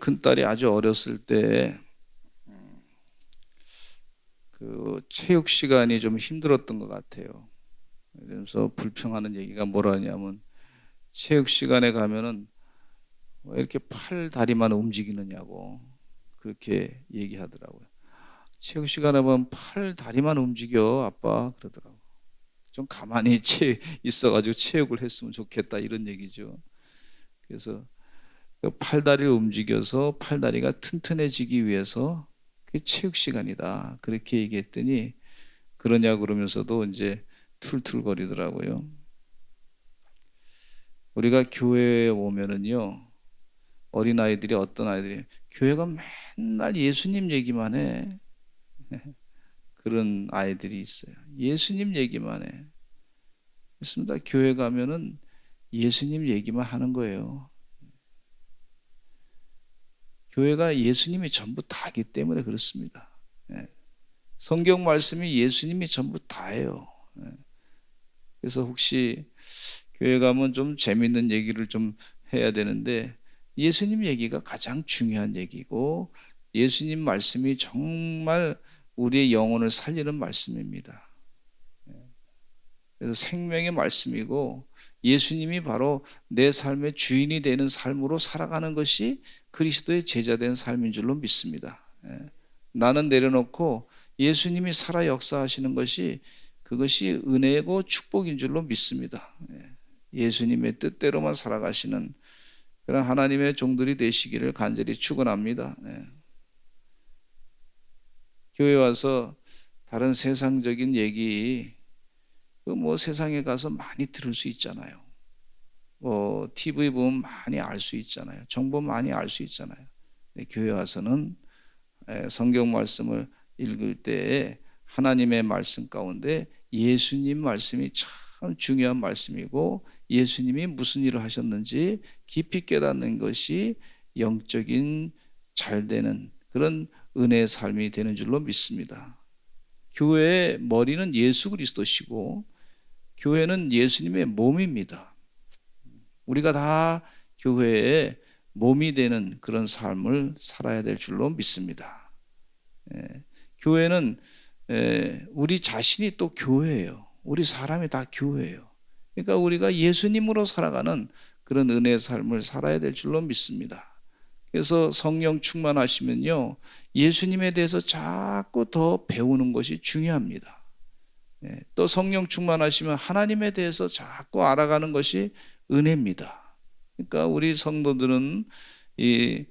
큰딸이 아주 어렸을 때 체육 시간이 좀 힘들었던 것 같아요. 그래서 불평하는 얘기가 뭐라냐면 체육 시간에 가면은 왜 이렇게 팔 다리만 움직이느냐고 그렇게 얘기하더라고요. 체육 시간에 보면 팔 다리만 움직여 아빠 그러더라고. 좀 가만히 있어가지고 체육을 했으면 좋겠다 이런 얘기죠. 그래서 그 팔다리를 움직여서 팔다리가 튼튼해지기 위해서 그게 체육 시간이다 그렇게 얘기했더니 그러냐 그러면서도 이제 툴툴거리더라고요. 우리가 교회에 오면은요, 어린아이들이 어떤 아이들이 교회가 맨날 예수님 얘기만 해. 그런 아이들이 있어요. 예수님 얘기만 해. 그렇습니다. 교회 가면은 예수님 얘기만 하는 거예요. 교회가 예수님이 전부 다기 때문에 그렇습니다. 예. 성경 말씀이 예수님이 전부 다예요. 예. 그래서 혹시 교회 가면 좀 재밌는 얘기를 좀 해야 되는데 예수님 얘기가 가장 중요한 얘기고 예수님 말씀이 정말 우리의 영혼을 살리는 말씀입니다. 그래서 생명의 말씀이고 예수님이 바로 내 삶의 주인이 되는 삶으로 살아가는 것이 그리스도의 제자된 삶인 줄로 믿습니다. 나는 내려놓고 예수님이 살아 역사하시는 것이 그것이 은혜고 축복인 줄로 믿습니다. 예수님의 뜻대로만 살아가시는 그런 하나님의 종들이 되시기를 간절히 축원합니다. 교회 와서 다른 세상적인 얘기 세상에 가서 많이 들을 수 있잖아요. TV 보면 많이 알 수 있잖아요. 정보 많이 알 수 있잖아요. 교회 와서는 성경 말씀을 읽을 때 하나님의 말씀 가운데 예수님 말씀이 참 중요한 말씀이고 예수님이 무슨 일을 하셨는지 깊이 깨닫는 것이 영적인 잘 되는 그런 은혜의 삶이 되는 줄로 믿습니다. 교회의 머리는 예수 그리스도시고 교회는 예수님의 몸입니다. 우리가 다 교회의 몸이 되는 그런 삶을 살아야 될 줄로 믿습니다. 교회는 우리 자신이 또 교회예요. 우리 사람이 다 교회예요. 그러니까 우리가 예수님으로 살아가는 그런 은혜의 삶을 살아야 될 줄로 믿습니다. 그래서 성령 충만하시면요, 예수님에 대해서 자꾸 더 배우는 것이 중요합니다. 또 성령 충만하시면 하나님에 대해서 자꾸 알아가는 것이 은혜입니다. 그러니까 우리 성도들은 이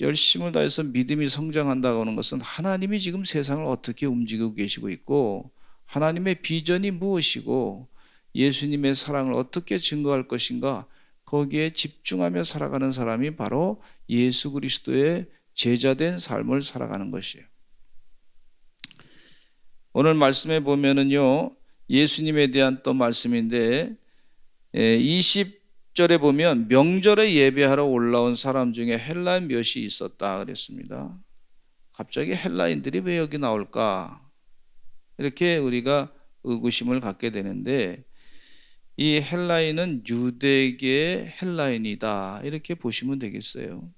열심을 다해서 믿음이 성장한다고 하는 것은 하나님이 지금 세상을 어떻게 움직이고 계시고 있고 하나님의 비전이 무엇이고 예수님의 사랑을 어떻게 증거할 것인가 거기에 집중하며 살아가는 사람이 바로 예수 그리스도의 제자된 삶을 살아가는 것이에요. 오늘 말씀에 보면은요, 예수님에 대한 또 말씀인데 20절에 보면 명절에 예배하러 올라온 사람 중에 헬라인 몇이 있었다 그랬습니다. 갑자기 헬라인들이 왜 여기 나올까? 이렇게 우리가 의구심을 갖게 되는데 이 헬라인은 유대계의 헬라인이다 이렇게 보시면 되겠어요.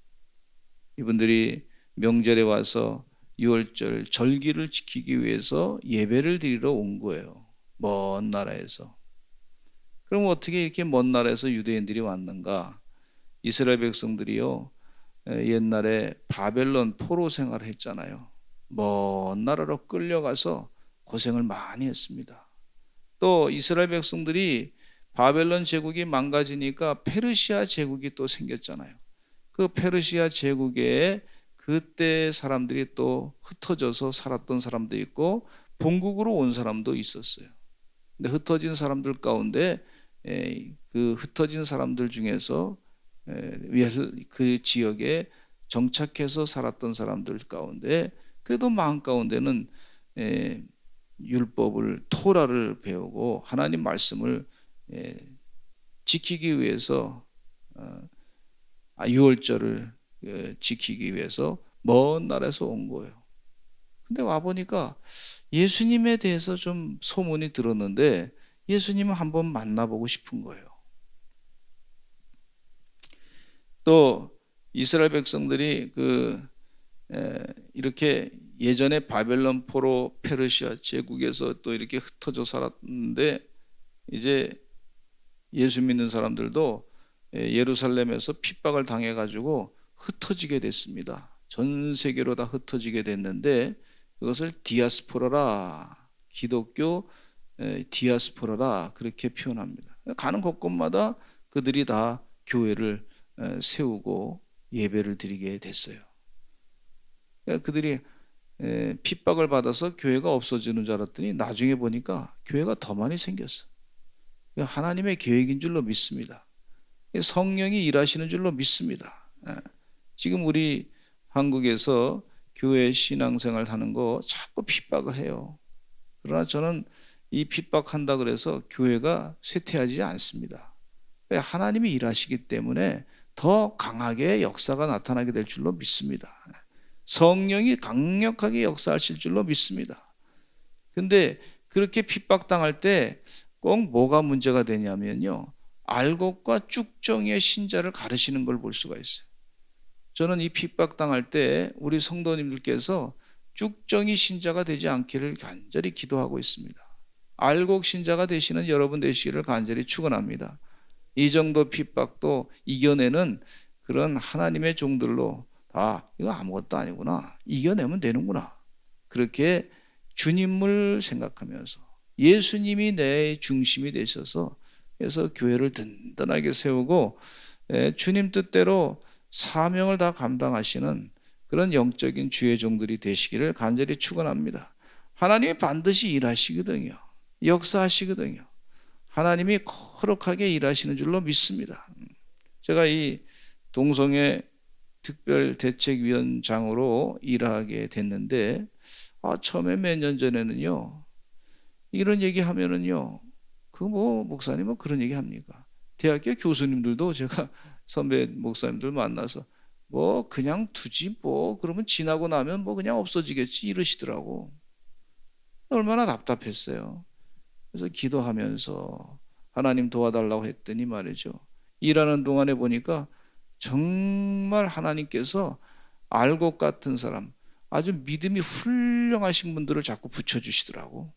이분들이 명절에 와서 유월절 절기를 지키기 위해서 예배를 드리러 온 거예요. 먼 나라에서. 그럼 어떻게 이렇게 먼 나라에서 유대인들이 왔는가? 이스라엘 백성들이요, 옛날에 바벨론 포로 생활을 했잖아요. 먼 나라로 끌려가서 고생을 많이 했습니다. 또 이스라엘 백성들이 바벨론 제국이 망가지니까 페르시아 제국이 또 생겼잖아요. 그 페르시아 제국에 그때 사람들이 또 흩어져서 살았던 사람도 있고 본국으로 온 사람도 있었어요. 근데 흩어진 사람들 가운데 그 흩어진 사람들 중에서 그 지역에 정착해서 살았던 사람들 가운데 그래도 마음 가운데는 율법을 토라를 배우고 하나님 말씀을 지키기 위해서 유월절을 지키기 위해서 먼 나라에서 온 거예요. 근데 와보니까 예수님에 대해서 좀 소문이 들었는데 예수님을 한번 만나보고 싶은 거예요. 또 이스라엘 백성들이 이렇게 예전에 바벨론 포로 페르시아 제국에서 또 이렇게 흩어져 살았는데 이제 예수 믿는 사람들도 예루살렘에서 핍박을 당해가지고 흩어지게 됐습니다. 전 세계로 다 흩어지게 됐는데 그것을 디아스포라라, 기독교 디아스포라라 그렇게 표현합니다. 가는 곳곳마다 그들이 다 교회를 세우고 예배를 드리게 됐어요. 그들이 핍박을 받아서 교회가 없어지는 줄 알았더니 나중에 보니까 교회가 더 많이 생겼어. 하나님의 계획인 줄로 믿습니다. 성령이 일하시는 줄로 믿습니다. 지금 우리 한국에서 교회 신앙생활 하는 거 자꾸 핍박을 해요. 그러나 저는 이 핍박한다 그래서 교회가 쇠퇴하지 않습니다. 하나님이 일하시기 때문에 더 강하게 역사가 나타나게 될 줄로 믿습니다. 성령이 강력하게 역사하실 줄로 믿습니다. 근데 그렇게 핍박당할 때 꼭 뭐가 문제가 되냐면요, 알곡과 쭉정이의 신자를 가르치는 걸 볼 수가 있어요. 저는 이 핍박당할 때 우리 성도님들께서 쭉정이 신자가 되지 않기를 간절히 기도하고 있습니다. 알곡 신자가 되시는 여러분 되시기를 간절히 축원합니다. 이 정도 핍박도 이겨내는 그런 하나님의 종들로 이거 아무것도 아니구나, 이겨내면 되는구나, 그렇게 주님을 생각하면서 예수님이 내 중심이 되셔서 그래서 교회를 든든하게 세우고 주님 뜻대로 사명을 다 감당하시는 그런 영적인 주의 종들이 되시기를 간절히 축원합니다. 하나님이 반드시 일하시거든요. 역사하시거든요. 하나님이 거룩하게 일하시는 줄로 믿습니다. 제가 이 동성애 특별대책위원장으로 일하게 됐는데 처음에 몇 년 전에는요, 이런 얘기 하면은요, 목사님 그런 얘기 합니까? 대학교 교수님들도 제가 선배 목사님들 만나서 그냥 두지 그러면 지나고 나면 그냥 없어지겠지 이러시더라고. 얼마나 답답했어요. 그래서 기도하면서 하나님 도와달라고 했더니 말이죠, 일하는 동안에 보니까 정말 하나님께서 알곡 같은 사람, 아주 믿음이 훌륭하신 분들을 자꾸 붙여주시더라고.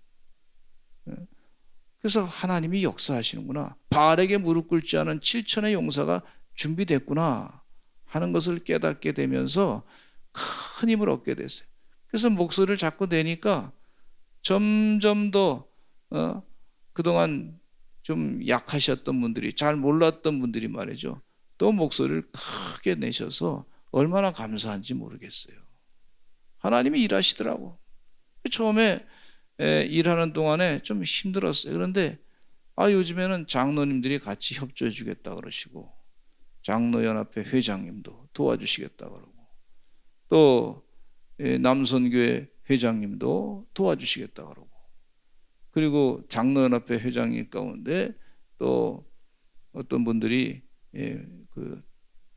그래서 하나님이 역사하시는구나, 바알에게 무릎 꿇지 않은 7천의 용사가 준비됐구나 하는 것을 깨닫게 되면서 큰 힘을 얻게 됐어요. 그래서 목소리를 자꾸 내니까 점점 더 그동안 좀 약하셨던 분들이, 잘 몰랐던 분들이 말이죠, 또 목소리를 크게 내셔서 얼마나 감사한지 모르겠어요. 하나님이 일하시더라고. 처음에 일하는 동안에 좀 힘들었어요. 그런데 요즘에는 장로님들이 같이 협조해 주겠다 그러시고, 장로연합회 회장님도 도와주시겠다 그러고, 또 남선교회 회장님도 도와주시겠다 그러고, 그리고 장로연합회 회장님 가운데 또 어떤 분들이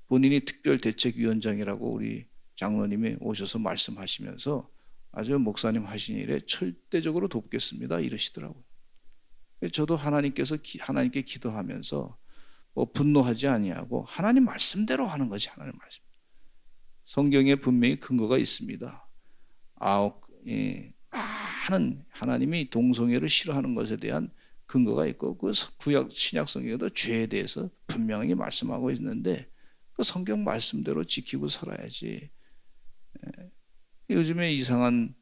본인이 특별대책위원장이라고 우리 장로님이 오셔서 말씀하시면서 아주 목사님 하신 일에 절대적으로 돕겠습니다 이러시더라고요. 저도 하나님께 기도하면서 분노하지 아니하고 하나님 말씀대로 하는 거지. 하나님 말씀. 성경에 분명히 근거가 있습니다. 많은 하나님이 동성애를 싫어하는 것에 대한 근거가 있고, 그 구약 신약 성경에도 죄에 대해서 분명하게 말씀하고 있는데 그 성경 말씀대로 지키고 살아야지. 요즘에 이상한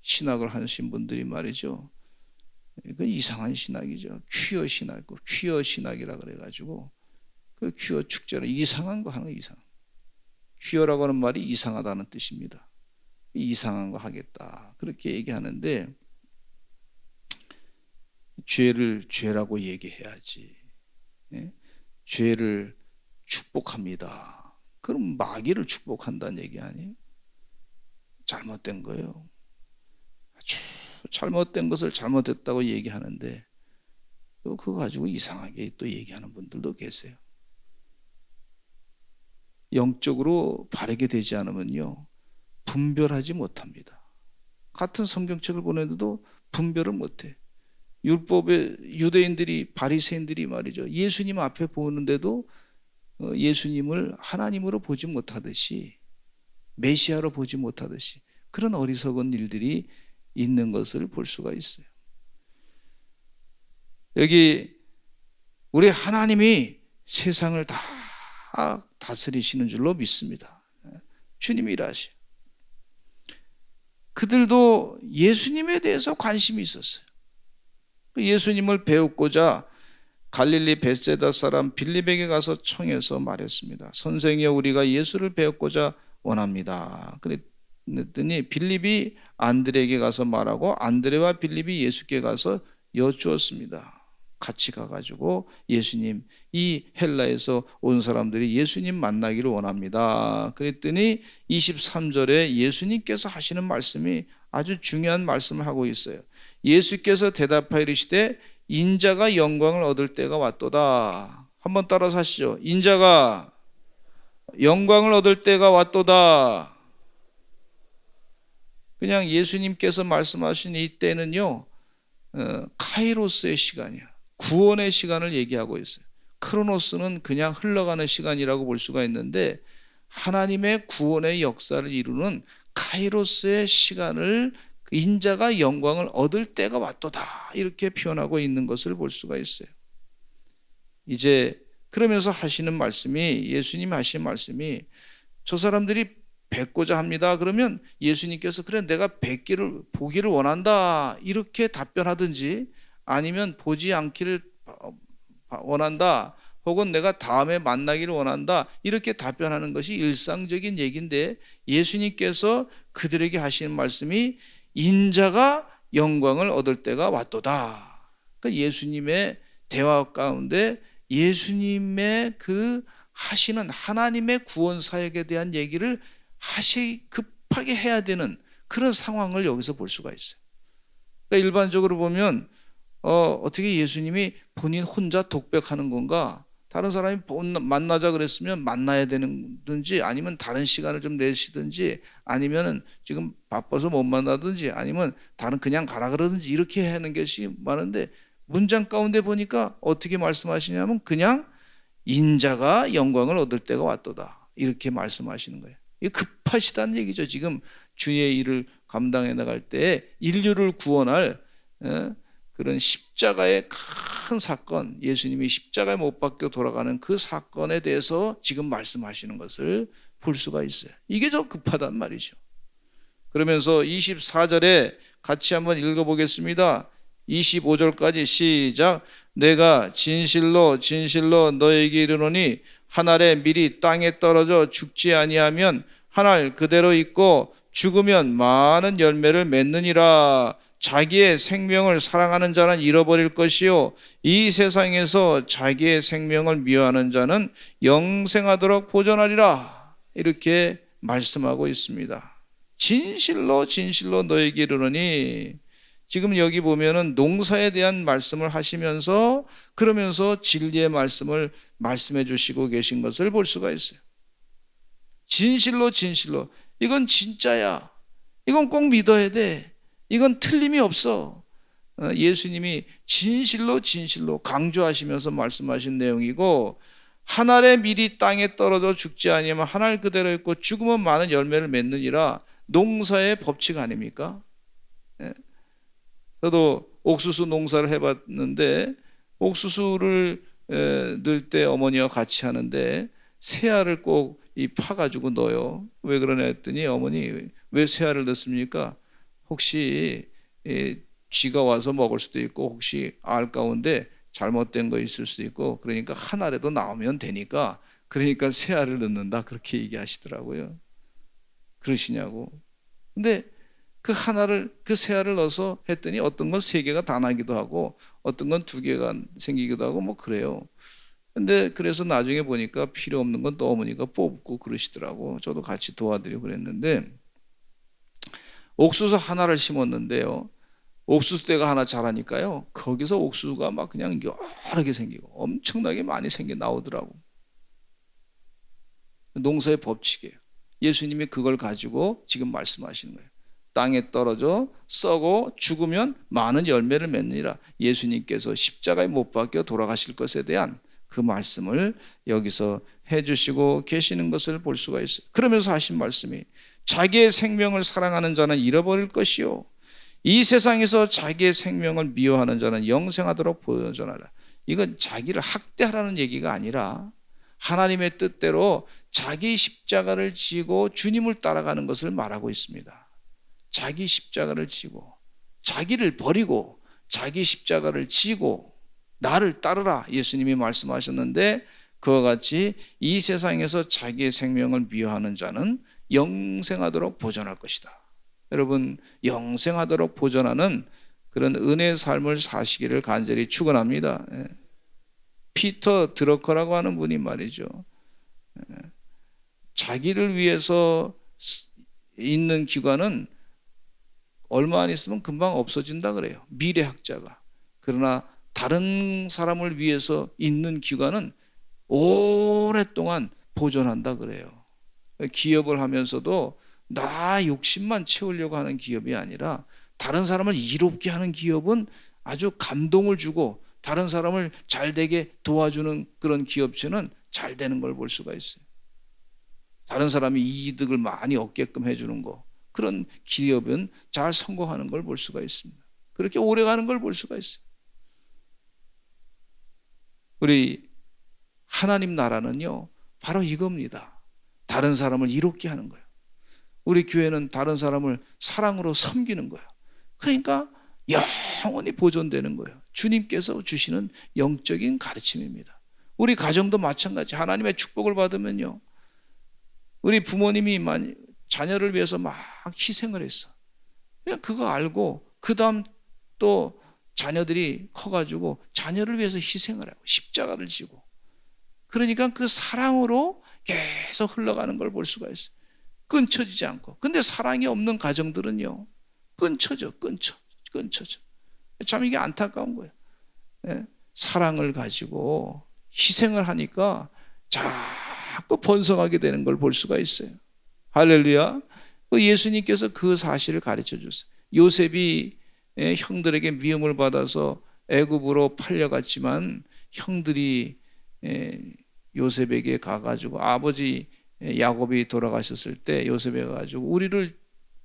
신학을 하신 분들이 말이죠, 그 이상한 신학이죠. 퀴어 신학이고, 퀴어 신학이라 그래가지고 그 퀴어 축제로 이상한 거 하는 거. 퀴어라고 하는 말이 이상하다는 뜻입니다. 이상한 거 하겠다 그렇게 얘기하는데, 죄를 죄라고 얘기해야지. 죄를 축복합니다. 그럼 마귀를 축복한다는 얘기 아니에요? 잘못된 거예요. 아주 잘못된 것을 잘못했다고 얘기하는데 또 그거 가지고 이상하게 또 얘기하는 분들도 계세요. 영적으로 바르게 되지 않으면요, 분별하지 못합니다. 같은 성경책을 보내도 분별을 못해. 율법의 유대인들이, 바리새인들이 말이죠, 예수님 앞에 보는데도 예수님을 하나님으로 보지 못하듯이, 메시아로 보지 못하듯이 그런 어리석은 일들이 있는 것을 볼 수가 있어요. 여기 우리 하나님이 세상을 다 다스리시는 줄로 믿습니다. 주님이 일하셔요. 그들도 예수님에 대해서 관심이 있었어요. 예수님을 배우고자 갈릴리 벳세다 사람 빌립에게 가서 청해서 말했습니다. 선생이여, 우리가 예수를 배우고자 원합니다. 그랬더니 빌립이 안드레에게 가서 말하고 안드레와 빌립이 예수께 가서 여쭈었습니다. 같이 가가지고 예수님, 이 헬라에서 온 사람들이 예수님 만나기를 원합니다. 그랬더니 23절에 예수님께서 하시는 말씀이 아주 중요한 말씀을 하고 있어요. 예수께서 대답하여 이르시되 인자가 영광을 얻을 때가 왔도다. 한번 따라서 하시죠. 인자가 영광을 얻을 때가 왔도다. 그냥 예수님께서 말씀하신 이 때는요, 카이로스의 시간이야. 구원의 시간을 얘기하고 있어요. 크로노스는 그냥 흘러가는 시간이라고 볼 수가 있는데, 하나님의 구원의 역사를 이루는 카이로스의 시간을 인자가 영광을 얻을 때가 왔도다, 이렇게 표현하고 있는 것을 볼 수가 있어요. 이제 그러면서 하시는 말씀이, 예수님이 하신 말씀이, 저 사람들이 뵙고자 합니다. 그러면 예수님께서 그래 내가 보기를 원한다, 이렇게 답변하든지, 아니면 보지 않기를 원한다, 혹은 내가 다음에 만나기를 원한다, 이렇게 답변하는 것이 일상적인 얘기인데, 예수님께서 그들에게 하시는 말씀이 인자가 영광을 얻을 때가 왔도다. 그러니까 예수님의 대화 가운데 예수님의 그 하시는 하나님의 구원 사역에 대한 얘기를 급하게 해야 되는 그런 상황을 여기서 볼 수가 있어요. 그러니까 일반적으로 보면 어떻게 예수님이 본인 혼자 독백하는 건가? 다른 사람이 만나자 그랬으면 만나야 되는지, 아니면 다른 시간을 좀 내시든지, 아니면 지금 바빠서 못 만나든지, 아니면 다른 그냥 가라 그러든지, 이렇게 하는 것이 많은데, 문장 가운데 보니까 어떻게 말씀하시냐면 그냥 인자가 영광을 얻을 때가 왔도다, 이렇게 말씀하시는 거예요. 이게 급하시다는 얘기죠. 지금 주의 일을 감당해 나갈 때 인류를 구원할 그런 십자가의 큰 사건, 예수님이 십자가에 못 박혀 돌아가는 그 사건에 대해서 지금 말씀하시는 것을 볼 수가 있어요. 이게 더 급하단 말이죠. 그러면서 24절에 같이 한번 읽어보겠습니다. 25절까지 시작. 내가 진실로 진실로 너에게 이르노니 한 알에 밀이 땅에 떨어져 죽지 아니하면 한 알 그대로 있고 죽으면 많은 열매를 맺느니라. 자기의 생명을 사랑하는 자는 잃어버릴 것이요, 이 세상에서 자기의 생명을 미워하는 자는 영생하도록 보존하리라, 이렇게 말씀하고 있습니다. 진실로 진실로 너에게 이르노니, 지금 여기 보면은 농사에 대한 말씀을 하시면서 그러면서 진리의 말씀을 말씀해 주시고 계신 것을 볼 수가 있어요. 진실로 진실로, 이건 진짜야, 이건 꼭 믿어야 돼, 이건 틀림이 없어. 예수님이 진실로 진실로 강조하시면서 말씀하신 내용이고, 한 알의 밀이 땅에 떨어져 죽지 아니하면 한 알 그대로 있고 죽으면 많은 열매를 맺느니라. 농사의 법칙 아닙니까? 저도 옥수수 농사를 해봤는데, 옥수수를 넣을 때 어머니와 같이 하는데 새알을 꼭 파가지고 넣어요. 왜 그러냐 했더니, 어머니 왜 새알을 넣습니까? 혹시 쥐가 와서 먹을 수도 있고, 혹시 알 가운데 잘못된 거 있을 수도 있고, 그러니까 한 알에도 나오면 되니까, 그러니까 새알을 넣는다, 그렇게 얘기하시더라고요. 그러시냐고. 근데 그 하나를, 그 새알을 넣어서 했더니 어떤 건 3개가 다 나기도 하고 어떤 건 2개가 생기기도 하고 뭐 그래요. 근데 그래서 나중에 보니까 필요 없는 건 또 어머니가 뽑고 그러시더라고. 저도 같이 도와드리고 그랬는데, 옥수수 하나를 심었는데요, 옥수수대가 하나 자라니까요, 거기서 옥수수가 막 그냥 여러 개 생기고 엄청나게 많이 생겨 나오더라고. 농사의 법칙이에요. 예수님이 그걸 가지고 지금 말씀하시는 거예요. 땅에 떨어져 썩어 죽으면 많은 열매를 맺느니라. 예수님께서 십자가에 못 박혀 돌아가실 것에 대한 그 말씀을 여기서 해주시고 계시는 것을 볼 수가 있어요. 그러면서 하신 말씀이 자기의 생명을 사랑하는 자는 잃어버릴 것이요 이 세상에서 자기의 생명을 미워하는 자는 영생하도록 보존하라. 이건 자기를 학대하라는 얘기가 아니라 하나님의 뜻대로 자기 십자가를 지고 주님을 따라가는 것을 말하고 있습니다. 자기 십자가를 지고 자기를 버리고 자기 십자가를 지고 나를 따르라 예수님이 말씀하셨는데 그와 같이 이 세상에서 자기의 생명을 미워하는 자는 영생하도록 보존할 것이다. 여러분 영생하도록 보존하는 그런 은혜의 삶을 사시기를 간절히 축원합니다. 피터 드러커라고 하는 분이 말이죠. 자기를 위해서 있는 기관은 얼마 안 있으면 금방 없어진다 그래요. 미래학자가. 그러나 다른 사람을 위해서 있는 기관은 오랫동안 보존한다 그래요. 기업을 하면서도 나 욕심만 채우려고 하는 기업이 아니라 다른 사람을 이롭게 하는 기업은 아주 감동을 주고 다른 사람을 잘 되게 도와주는 그런 기업체는 잘 되는 걸 볼 수가 있어요. 다른 사람이 이득을 많이 얻게끔 해주는 거 그런 기업은 잘 성공하는 걸 볼 수가 있습니다. 그렇게 오래 가는 걸 볼 수가 있어요. 우리 하나님 나라는요 바로 이겁니다. 다른 사람을 이롭게 하는 거예요. 우리 교회는 다른 사람을 사랑으로 섬기는 거예요. 그러니까 영원히 보존되는 거예요. 주님께서 주시는 영적인 가르침입니다. 우리 가정도 마찬가지. 하나님의 축복을 받으면요 우리 부모님이 자녀를 위해서 막 희생을 했어. 그냥 그거 알고 그 다음 또 자녀들이 커가지고 자녀를 위해서 희생을 하고 십자가를 지고 그러니까 그 사랑으로 계속 흘러가는 걸 볼 수가 있어요. 끊쳐지지 않고. 근데 사랑이 없는 가정들은요 끊쳐져. 참 이게 안타까운 거예요. 사랑을 가지고 희생을 하니까 자꾸 번성하게 되는 걸 볼 수가 있어요. 할렐루야. 예수님께서 그 사실을 가르쳐 줬어요. 요셉이 형들에게 미움을 받아서 애굽으로 팔려갔지만 형들이 요셉에게 가가지고 아버지 야곱이 돌아가셨을 때 요셉에 가지고 우리를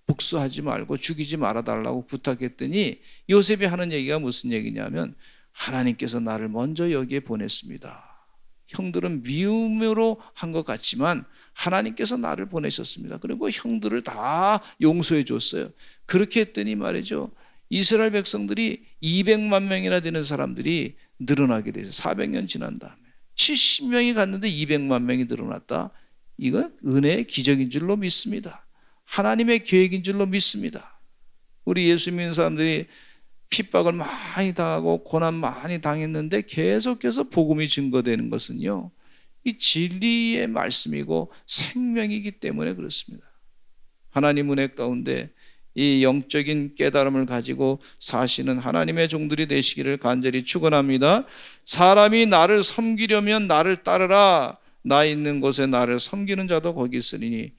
복수하지 말고 죽이지 말아달라고 부탁했더니 요셉이 하는 얘기가 무슨 얘기냐면 하나님께서 나를 먼저 여기에 보냈습니다. 형들은 미움으로 한 것 같지만 하나님께서 나를 보내셨습니다. 그리고 형들을 다 용서해 줬어요. 그렇게 했더니 말이죠 이스라엘 백성들이 200만 명이나 되는 사람들이 늘어나게 되죠. 400년 지난 다음에 70명이 갔는데 200만 명이 늘어났다. 이건 은혜의 기적인 줄로 믿습니다. 하나님의 계획인 줄로 믿습니다. 우리 예수 믿는 사람들이 핍박을 많이 당하고 고난 많이 당했는데 계속해서 복음이 증거되는 것은요 이 진리의 말씀이고 생명이기 때문에 그렇습니다. 하나님 은혜 가운데 이 영적인 깨달음을 가지고 사시는 하나님의 종들이 되시기를 간절히 축원합니다. 사람이 나를 섬기려면 나를 따르라. 나 있는 곳에 나를 섬기는 자도 거기 있으리니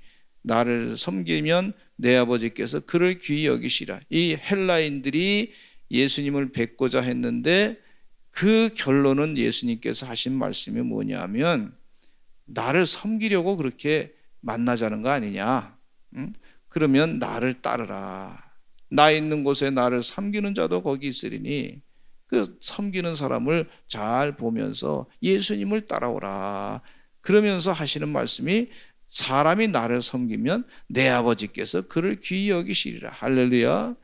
나를 섬기면 내 아버지께서 그를 귀히 여기시라. 이 헬라인들이 예수님을 뵙고자 했는데 그 결론은 예수님께서 하신 말씀이 뭐냐면 나를 섬기려고 그렇게 만나자는 거 아니냐. 그러면 나를 따르라. 나 있는 곳에 나를 섬기는 자도 거기 있으리니 그 섬기는 사람을 잘 보면서 예수님을 따라오라. 그러면서 하시는 말씀이 사람이 나를 섬기면 내 아버지께서 그를 귀히 여기시리라. 할렐루야.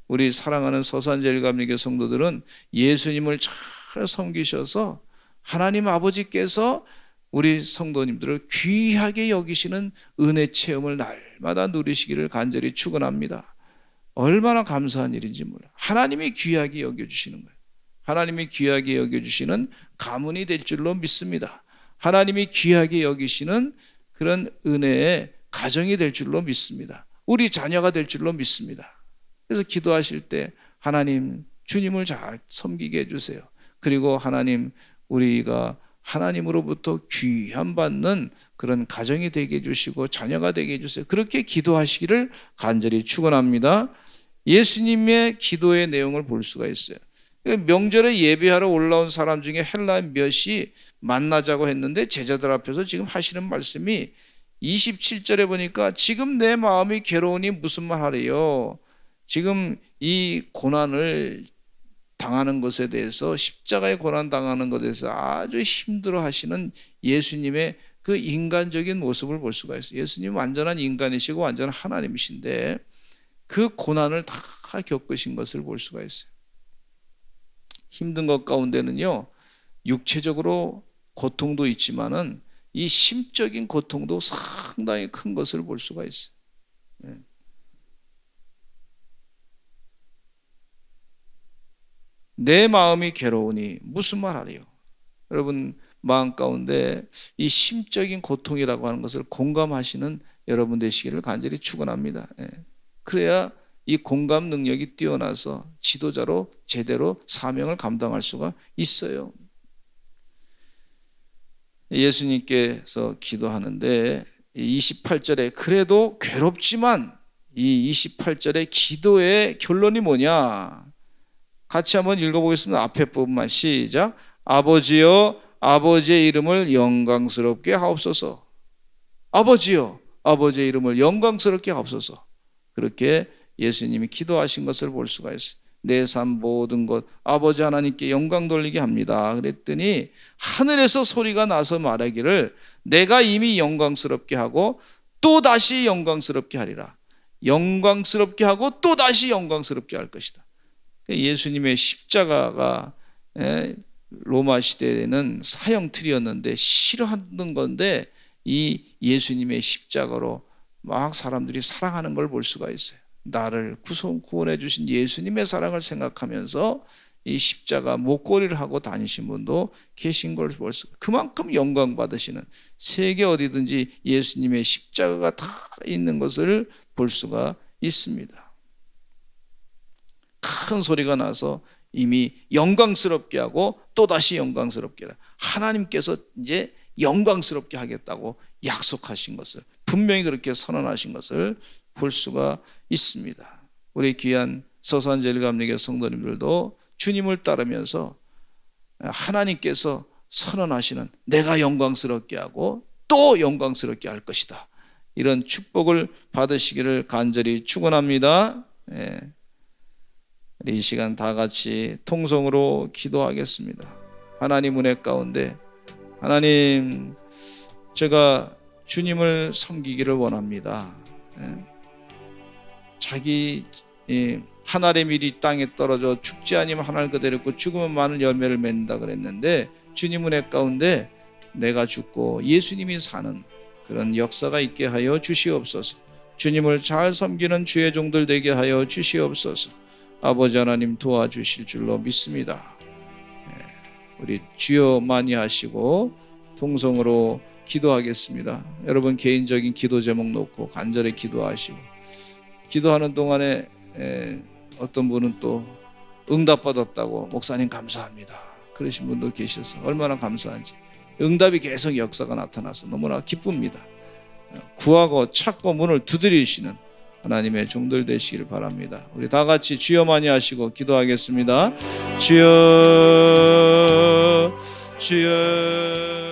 우리 사랑하는 서산제일감리교 성도들은 예수님을 잘 섬기셔서 하나님 아버지께서 우리 성도님들을 귀하게 여기시는 은혜 체험을 날마다 누리시기를 간절히 축원합니다. 얼마나 감사한 일인지 몰라. 하나님이 귀하게 여겨주시는 거예요. 하나님이 귀하게 여겨주시는 가문이 될 줄로 믿습니다. 하나님이 귀하게 여기시는 그런 은혜의 가정이 될 줄로 믿습니다. 우리 자녀가 될 줄로 믿습니다. 그래서 기도하실 때 하나님 주님을 잘 섬기게 해주세요. 그리고 하나님 우리가 하나님으로부터 귀한 받는 그런 가정이 되게 해주시고 자녀가 되게 해주세요. 그렇게 기도하시기를 간절히 축원합니다. 예수님의 기도의 내용을 볼 수가 있어요. 명절에 예배하러 올라온 사람 중에 헬라인 몇이 만나자고 했는데 제자들 앞에서 지금 하시는 말씀이 27절에 보니까 지금 내 마음이 괴로우니 무슨 말 하래요. 지금 이 고난을 당하는 것에 대해서, 십자가의 고난 당하는 것에 대해서 아주 힘들어 하시는 예수님의 그 인간적인 모습을 볼 수가 있어요. 예수님 완전한 인간이시고 완전한 하나님이신데 그 고난을 다 겪으신 것을 볼 수가 있어요. 힘든 것 가운데는요, 육체적으로 고통도 있지만은 이 심적인 고통도 상당히 큰 것을 볼 수가 있어요. 내 마음이 괴로우니 무슨 말 하래요? 여러분 마음 가운데 이 심적인 고통이라고 하는 것을 공감하시는 여러분 되시기를 간절히 축원합니다. 그래야 이 공감 능력이 뛰어나서 지도자로 제대로 사명을 감당할 수가 있어요. 예수님께서 기도하는데 28절에 그래도 괴롭지만, 이 28절의 기도의 결론이 뭐냐? 같이 한번 읽어보겠습니다. 앞에 부분만 시작. 아버지여, 아버지의 이름을 영광스럽게 하옵소서. 아버지여, 아버지의 이름을 영광스럽게 하옵소서. 그렇게 예수님이 기도하신 것을 볼 수가 있어요. 내 삶 모든 것 아버지 하나님께 영광 돌리게 합니다. 그랬더니 하늘에서 소리가 나서 말하기를 내가 이미 영광스럽게 하고 또 다시 영광스럽게 하리라. 영광스럽게 하고 또 다시 영광스럽게 할 것이다. 예수님의 십자가가 로마 시대에는 사형틀이었는데 싫어하는 건데 이 예수님의 십자가로 막 사람들이 사랑하는 걸 볼 수가 있어요. 나를 구원해 주신 예수님의 사랑을 생각하면서 이 십자가 목걸이를 하고 다니신 분도 계신 걸 볼 수, 그만큼 영광 받으시는, 세계 어디든지 예수님의 십자가가 다 있는 것을 볼 수가 있습니다. 큰 소리가 나서 이미 영광스럽게 하고 또다시 영광스럽게 하다. 하나님께서 이제 영광스럽게 하겠다고 약속하신 것을, 분명히 그렇게 선언하신 것을 볼 수가 있습니다. 우리 귀한 서산제일감리교 성도님들도 주님을 따르면서 하나님께서 선언하시는 내가 영광스럽게 하고 또 영광스럽게 할 것이다, 이런 축복을 받으시기를 간절히 축원합니다. 이 시간 다 같이 통성으로 기도하겠습니다. 하나님 은혜 가운데, 하나님 제가 주님을 섬기기를 원합니다. 자기 한 알의 밀이 땅에 떨어져 죽지 아니면 한 알 그대로 있고 죽으면 많은 열매를 맺는다 그랬는데, 주님 은혜 가운데 내가 죽고 예수님이 사는 그런 역사가 있게 하여 주시옵소서. 주님을 잘 섬기는 주의 종들 되게 하여 주시옵소서. 아버지 하나님 도와주실 줄로 믿습니다. 우리 주여 많이 하시고 통성으로 기도하겠습니다. 여러분 개인적인 기도 제목 놓고 간절히 기도하시고, 기도하는 동안에 어떤 분은 또 응답받았다고 목사님 감사합니다 그러신 분도 계셔서 얼마나 감사한지, 응답이 계속 역사가 나타나서 너무나 기쁩니다. 구하고 찾고 문을 두드리시는 하나님의 종들 되시기를 바랍니다. 우리 다 같이 주여 많이 하시고 기도하겠습니다. 주여, 주여.